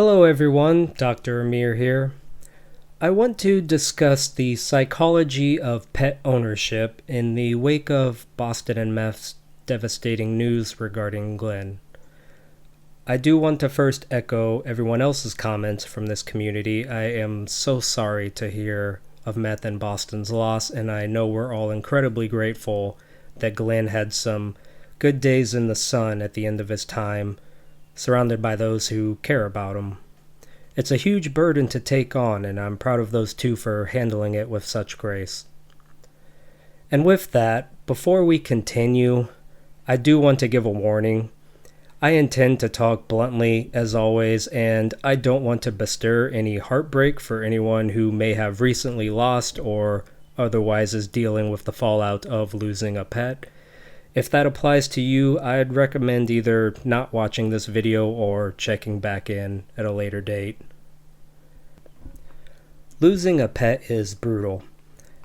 Hello everyone, Dr. Amir here. I want to discuss the psychology of pet ownership in the wake of Boston and Meth's devastating news regarding Glenn. I do want to first echo everyone else's comments from this community. I am so sorry to hear of Meth and Boston's loss, and I know we're all incredibly grateful that Glenn had some good days in the sun at the end of his time, surrounded by those who care about him. It's a huge burden to take on, and I'm proud of those two for handling it with such grace. And with that, before we continue, I do want to give a warning. I intend to talk bluntly, as always, and I don't want to bestir any heartbreak for anyone who may have recently lost or otherwise is dealing with the fallout of losing a pet. If that applies to you, I'd recommend either not watching this video or checking back in at a later date. Losing a pet is brutal.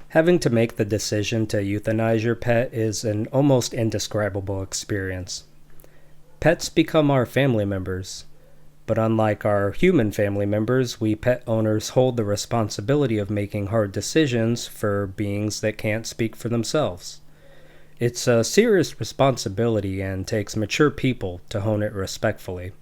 Having to make the decision to euthanize your pet is an almost indescribable experience. Pets become our family members, but unlike our human family members, we pet owners hold the responsibility of making hard decisions for beings that can't speak for themselves. It's a serious responsibility and takes mature people to hone it respectfully.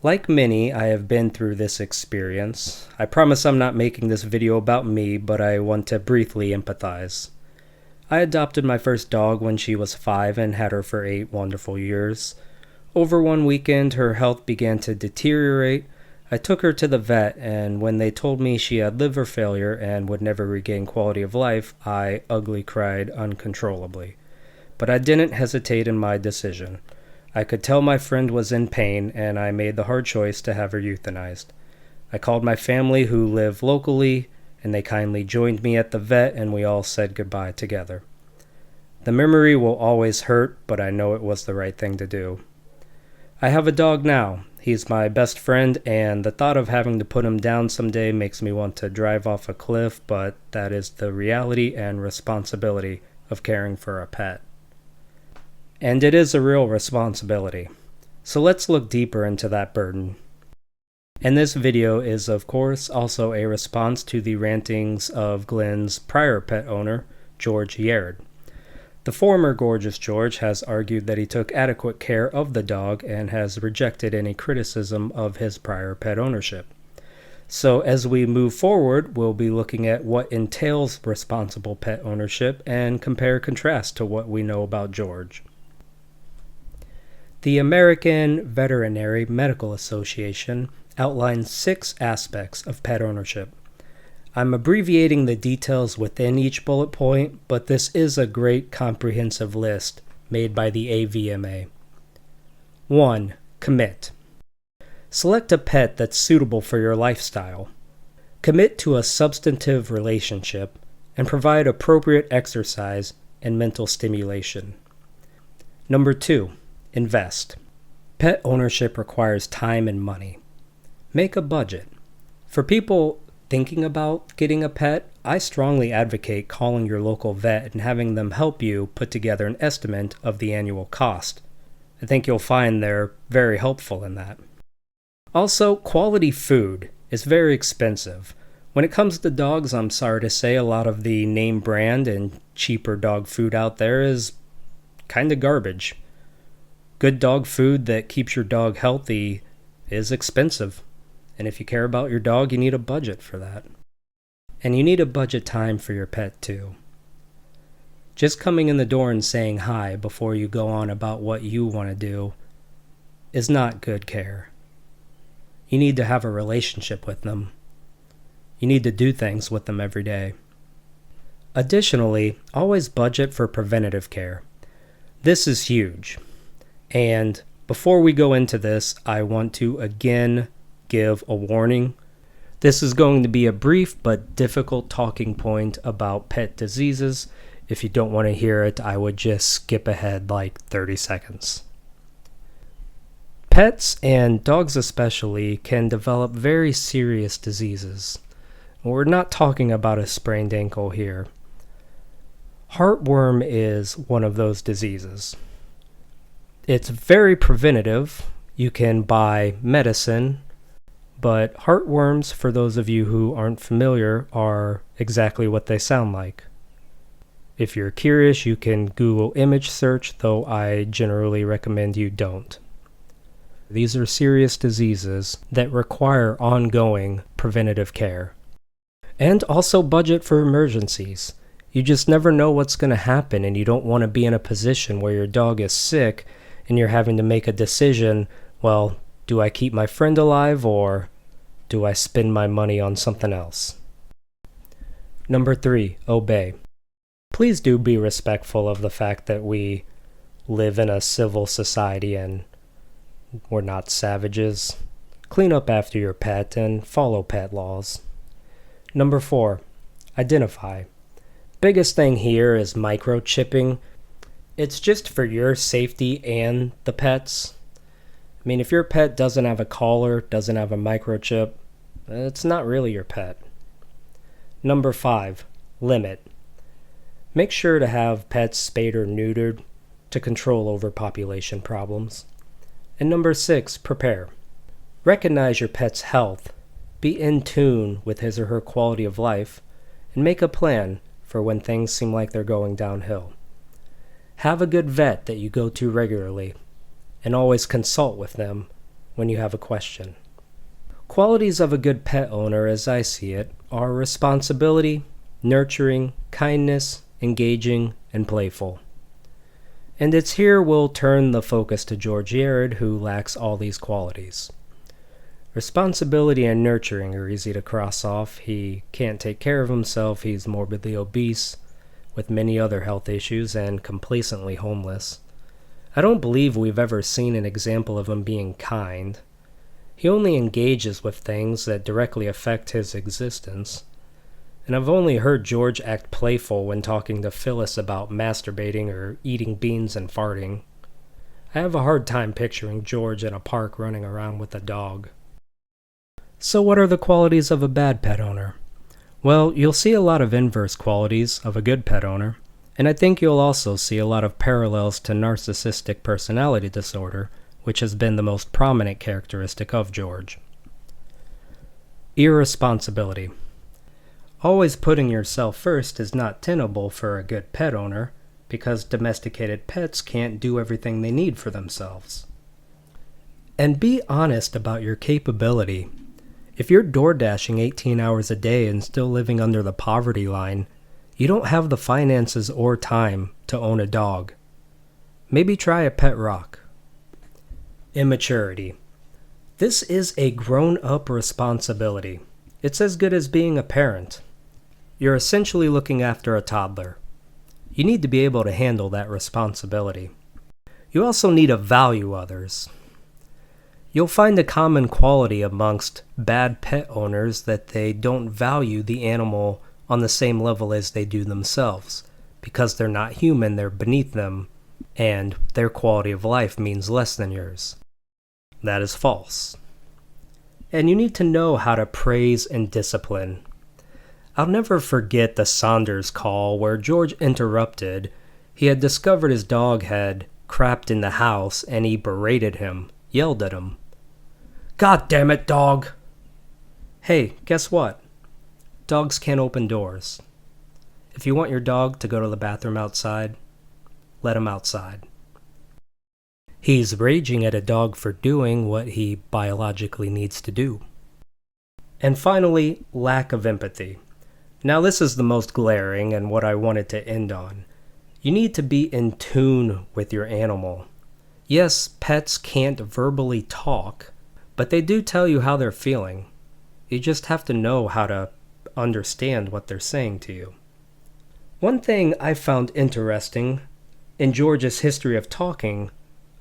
Like many, I have been through this experience. I promise I'm not making this video about me, but I want to briefly empathize. I adopted my first dog when she was 5 and had her for 8 wonderful years. Over one weekend, her health began to deteriorate. I took her to the vet, and when they told me she had liver failure and would never regain quality of life, I ugly cried uncontrollably. But I didn't hesitate in my decision. I could tell my friend was in pain, and I made the hard choice to have her euthanized. I called my family who live locally, and they kindly joined me at the vet, and we all said goodbye together. The memory will always hurt, but I know it was the right thing to do. I have a dog now. He's my best friend, and the thought of having to put him down someday makes me want to drive off a cliff, but that is the reality and responsibility of caring for a pet. And it is a real responsibility. So let's look deeper into that burden. And this video is, of course, also a response to the rantings of Glenn's prior pet owner, George Yared. The former Gorgeous George has argued that he took adequate care of the dog and has rejected any criticism of his prior pet ownership. So as we move forward, we'll be looking at what entails responsible pet ownership and compare-contrast to what we know about George. The American Veterinary Medical Association outlines 6 aspects of pet ownership. I'm abbreviating the details within each bullet point, but this is a great comprehensive list made by the AVMA. 1. Commit. Select a pet that's suitable for your lifestyle. Commit to a substantive relationship and provide appropriate exercise and mental stimulation. Number 2. Invest. Pet ownership requires time and money. Make a budget. For people thinking about getting a pet, I strongly advocate calling your local vet and having them help you put together an estimate of the annual cost. I think you'll find they're very helpful in that. Also, quality food is very expensive. When it comes to dogs, I'm sorry to say a lot of the name brand and cheaper dog food out there is kinda garbage. Good dog food that keeps your dog healthy is expensive. And if you care about your dog, you need a budget for that. And you need a budget time for your pet too. Just coming in the door and saying hi before you go on about what you want to do is not good care. You need to have a relationship with them. You need to do things with them every day. Additionally, always budget for preventative care. This is huge. And before we go into this, I want to again give a warning. This is going to be a brief but difficult talking point about pet diseases. If you don't want to hear it, I would just skip ahead like 30 seconds. Pets, and dogs especially, can develop very serious diseases. We're not talking about a sprained ankle here. Heartworm is one of those diseases. It's very preventative. You can buy medicine, but heartworms, for those of you who aren't familiar, are exactly what they sound like. If you're curious, you can Google image search, though I generally recommend you don't. These are serious diseases that require ongoing preventative care. And also budget for emergencies. You just never know what's going to happen, and you don't want to be in a position where your dog is sick and you're having to make a decision, well, do I keep my friend alive or do I spend my money on something else? Number 3, obey. Please do be respectful of the fact that we live in a civil society and we're not savages. Clean up after your pet and follow pet laws. Number 4, identify. Biggest thing here is microchipping. It's just for your safety and the pet's. I mean, if your pet doesn't have a collar, doesn't have a microchip, it's not really your pet. Number 5, limit. Make sure to have pets spayed or neutered to control overpopulation problems. And number 6, prepare. Recognize your pet's health, be in tune with his or her quality of life, and make a plan for when things seem like they're going downhill. Have a good vet that you go to regularly, and always consult with them when you have a question. Qualities of a good pet owner, as I see it, are responsibility, nurturing, kindness, engaging, and playful. And it's here we'll turn the focus to George Yared, who lacks all these qualities. Responsibility and nurturing are easy to cross off. He can't take care of himself, he's morbidly obese, with many other health issues, and complacently homeless. I don't believe we've ever seen an example of him being kind. He only engages with things that directly affect his existence. And I've only heard George act playful when talking to Phyllis about masturbating or eating beans and farting. I have a hard time picturing George in a park running around with a dog. So what are the qualities of a bad pet owner? Well, you'll see a lot of inverse qualities of a good pet owner, and I think you'll also see a lot of parallels to narcissistic personality disorder, which has been the most prominent characteristic of George. Irresponsibility. Always putting yourself first is not tenable for a good pet owner, because domesticated pets can't do everything they need for themselves. And be honest about your capability. If you're door dashing 18 hours a day and still living under the poverty line, you don't have the finances or time to own a dog. Maybe try a pet rock. Immaturity. This is a grown-up responsibility. It's as good as being a parent. You're essentially looking after a toddler. You need to be able to handle that responsibility. You also need to value others. You'll find a common quality amongst bad pet owners that they don't value the animal on the same level as they do themselves. Because they're not human, they're beneath them, and their quality of life means less than yours. That is false. And you need to know how to praise and discipline. I'll never forget the Saunders call where George interrupted. He had discovered his dog had crapped in the house and he berated him, yelled at him. "God damn it, dog!" Hey, guess what? Dogs can't open doors. If you want your dog to go to the bathroom outside, let him outside. He's raging at a dog for doing what he biologically needs to do. And finally, lack of empathy. Now this is the most glaring and what I wanted to end on. You need to be in tune with your animal. Yes, pets can't verbally talk, but they do tell you how they're feeling. You just have to know how to understand what they're saying to you. One thing I found interesting in George's history of talking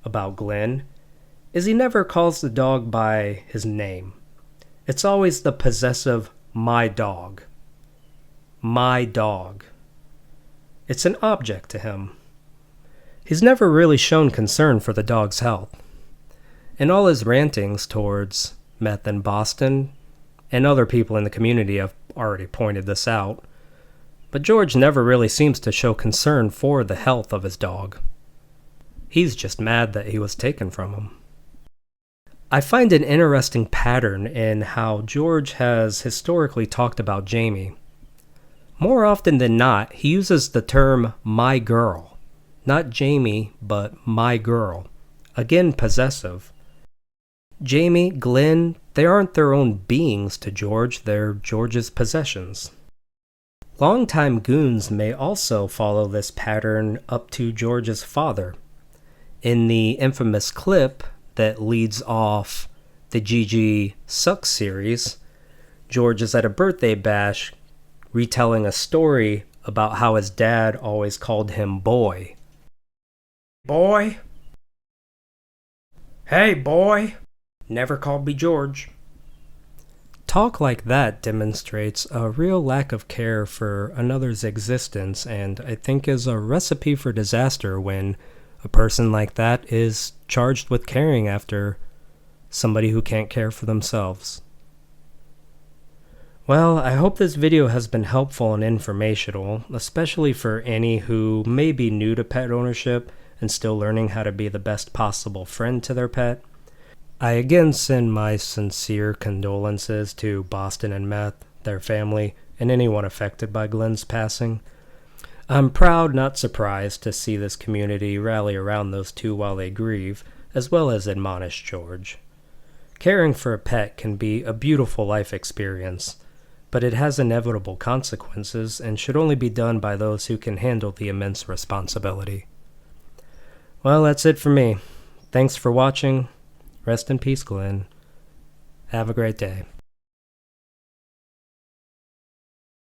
about Glenn is he never calls the dog by his name. It's always the possessive "my dog." My dog. It's an object to him. He's never really shown concern for the dog's health. In all his rantings towards Meth in Boston, and other people in the community have already pointed this out, but George never really seems to show concern for the health of his dog. He's just mad that he was taken from him. I find an interesting pattern in how George has historically talked about Jamie. More often than not, he uses the term my girl. Not Jamie, but my girl. Again, possessive. Jamie, Glenn, they aren't their own beings to George, they're George's possessions. Longtime goons may also follow this pattern up to George's father. In the infamous clip that leads off the GG Sucks series, George is at a birthday bash retelling a story about how his dad always called him boy. Boy? Hey, boy! Never called me George. Talk like that demonstrates a real lack of care for another's existence, and I think is a recipe for disaster when a person like that is charged with caring after somebody who can't care for themselves. Well, I hope this video has been helpful and informational, especially for any who may be new to pet ownership and still learning how to be the best possible friend to their pet. I again send my sincere condolences to Boston and Meth, their family, and anyone affected by Glenn's passing. I'm proud, not surprised, to see this community rally around those two while they grieve, as well as admonish George. Caring for a pet can be a beautiful life experience, but it has inevitable consequences and should only be done by those who can handle the immense responsibility. Well, that's it for me. Thanks for watching. Rest in peace, Glenn. Have a great day.